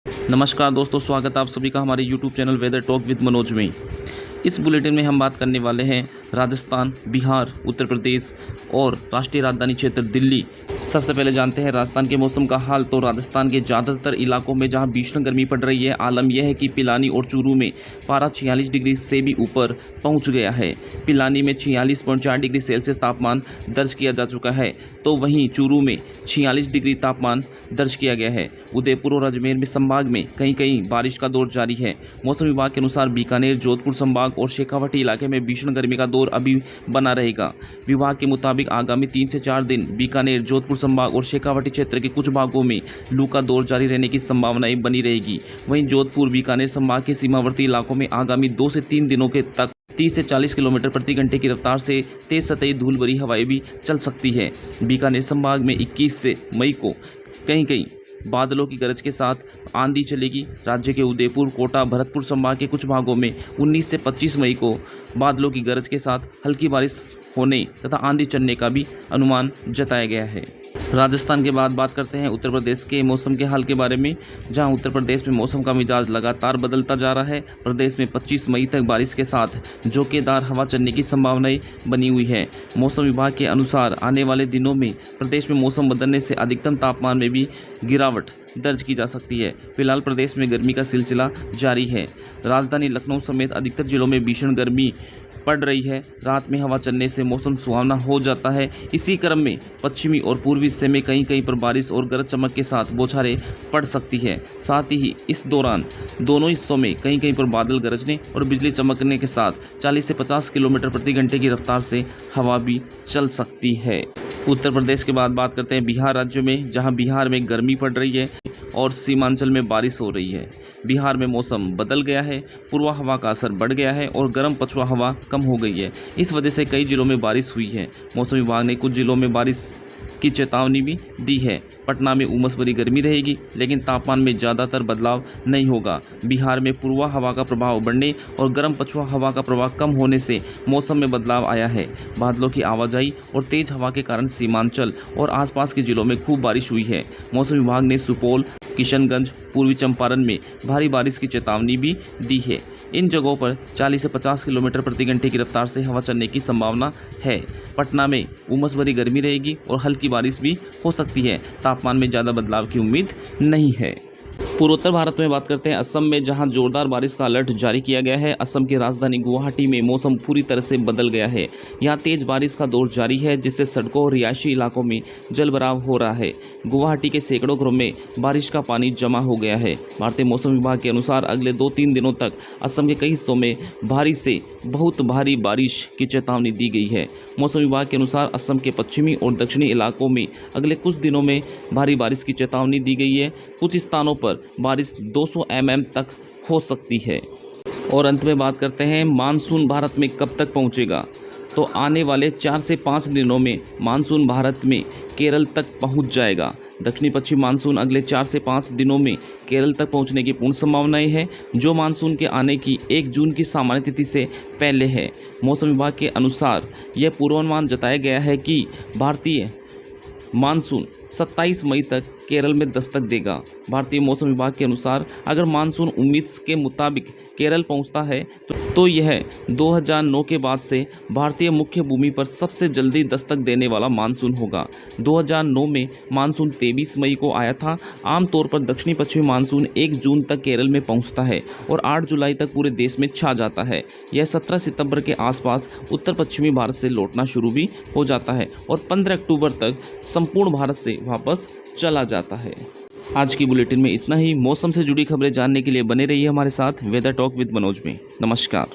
नमस्कार दोस्तों, स्वागत है आप सभी का हमारे YouTube channel weather talk with Manoj में। इस बुलेटिन में हम बात करने वाले हैं राजस्थान, बिहार, उत्तर प्रदेश और राष्ट्रीय राजधानी क्षेत्र दिल्ली। सबसे पहले जानते हैं राजस्थान के मौसम का हाल। तो राजस्थान के ज़्यादातर इलाकों में जहां भीषण गर्मी पड़ रही है, आलम यह है कि पिलानी और चूरू में पारा 46 डिग्री से भी ऊपर पहुंच गया है। पिलानी में 46.4 डिग्री सेल्सियस तापमान दर्ज किया जा चुका है, तो वहीं चूरू में 46 डिग्री तापमान दर्ज किया गया है। उदयपुर और अजमेर में संभाग में कहीं कहीं बारिश का दौर जारी है। मौसम विभाग के अनुसार बीकानेर, जोधपुर संभाग और शेखावाटी इलाके में भीषण गर्मी का दौर अभी बना रहेगा। विभाग के मुताबिक आगामी 3 से 4 दिन बीकानेर, जोधपुर संभाग और शेखावाटी क्षेत्र के कुछ भागों में लू का दौर जारी रहने की संभावनाएं बनी रहेगी। वहीं जोधपुर, बीकानेर संभाग के सीमावर्ती इलाकों में आगामी 2 से 3 दिनों के तक 30 से 40 किलोमीटर प्रति घंटे की रफ्तार से तेज सतही धूल भरी हवाएं भी चल सकती है। बीकानेर संभाग में 21 मई को कहीं कहीं बादलों की गरज के साथ आंधी चलेगी। राज्य के उदयपुर, कोटा, भरतपुर संभाग के कुछ भागों में 19 से 25 मई को बादलों की गरज के साथ हल्की बारिश होने तथा आंधी चलने का भी अनुमान जताया गया है। राजस्थान के बाद बात करते हैं उत्तर प्रदेश के मौसम के हाल के बारे में, जहां उत्तर प्रदेश में मौसम का मिजाज लगातार बदलता जा रहा है। प्रदेश में 25 मई तक बारिश के साथ झोंकेदार हवा चलने की संभावनाएं बनी हुई है। मौसम विभाग के अनुसार आने वाले दिनों में प्रदेश में मौसम बदलने से अधिकतम तापमान में भी गिरावट दर्ज की जा सकती है। फिलहाल प्रदेश में गर्मी का सिलसिला जारी है। राजधानी लखनऊ समेत अधिकतर जिलों में भीषण गर्मी पड़ रही है। रात में हवा चलने से मौसम सुहावना हो जाता है। इसी क्रम में पश्चिमी और पूर्वी हिस्से में कहीं कहीं पर बारिश और गरज चमक के साथ बौछारें पड़ सकती है। साथ ही इस दौरान दोनों हिस्सों में कहीं कहीं पर बादल गरजने और बिजली चमकने के साथ 40 से 50 किलोमीटर प्रति घंटे की रफ्तार से हवा भी चल सकती है। उत्तर प्रदेश के बाद बात करते हैं बिहार राज्य में, जहां बिहार में गर्मी पड़ रही है और सीमांचल में बारिश हो रही है। बिहार में मौसम बदल गया है, पूर्वा हवा का असर बढ़ गया है और गर्म पछुआ हवा कम हो गई है। इस वजह से कई जिलों में बारिश हुई है। मौसम विभाग ने कुछ जिलों में बारिश की चेतावनी भी दी है। पटना में उमस भरी गर्मी रहेगी, लेकिन तापमान में ज़्यादातर बदलाव नहीं होगा। बिहार में पूर्वा हवा का प्रभाव बढ़ने और गर्म पछुआ हवा का प्रभाव कम होने से मौसम में बदलाव आया है। बादलों की आवाजाही और तेज हवा के कारण सीमांचल और आसपास के जिलों में खूब बारिश हुई है। मौसम विभाग ने सुपौल, किशनगंज, पूर्वी चंपारण में भारी बारिश की चेतावनी भी दी है। इन जगहों पर 40 से 50 किलोमीटर प्रति घंटे की रफ्तार से हवा चलने की संभावना है। पटना में उमस भरी गर्मी रहेगी और हल्की बारिश भी हो सकती है। तापमान में ज़्यादा बदलाव की उम्मीद नहीं है। पूर्वोत्तर भारत में बात करते हैं असम में, जहां जोरदार बारिश का अलर्ट जारी किया गया है। असम की राजधानी गुवाहाटी में मौसम पूरी तरह से बदल गया है। यहां तेज बारिश का दौर जारी है, जिससे सड़कों और रिहायशी इलाकों में जलभराव हो रहा है। गुवाहाटी के सैकड़ों घरों में बारिश का पानी जमा हो गया है। भारतीय मौसम विभाग के अनुसार अगले 2-3 दिनों तक असम के कई हिस्सों में भारी से बहुत भारी बारिश की चेतावनी दी गई है। मौसम विभाग के अनुसार असम के पश्चिमी और दक्षिणी इलाकों में अगले कुछ दिनों में भारी बारिश की चेतावनी दी गई है। कुछ स्थानों पर बारिश 200 mm तक हो सकती है। और अंत में बात करते हैं मानसून भारत में कब तक पहुंचेगा। तो आने वाले 4 से 5 दिनों में मानसून भारत में केरल तक पहुंच जाएगा। दक्षिणी पश्चिम मानसून अगले 4 से 5 दिनों में केरल तक पहुंचने की पूर्ण संभावनाएं हैं, जो मानसून के आने की 1 जून की सामान्य तिथि से पहले है। मौसम विभाग के अनुसार यह पूर्वानुमान जताया गया है कि भारतीय मानसून 27 मई तक केरल में दस्तक देगा। भारतीय मौसम विभाग के अनुसार अगर मानसून उम्मीद के मुताबिक केरल पहुंचता है तो यह 2009 के बाद से भारतीय मुख्य भूमि पर सबसे जल्दी दस्तक देने वाला मानसून होगा। 2009 में मानसून 23 मई को आया था। आमतौर पर दक्षिणी पश्चिमी मानसून 1 जून तक केरल में पहुंचता है और 8 जुलाई तक पूरे देश में छा जाता है। यह 17 सितंबर के आसपास उत्तर पश्चिमी भारत से लौटना शुरू भी हो जाता है और 15 अक्टूबर तक संपूर्ण भारत से वापस चला जाता है। आज की बुलेटिन में इतना ही। मौसम से जुड़ी खबरें जानने के लिए बने रहिए हमारे साथ वेदर टॉक विद मनोज में। नमस्कार।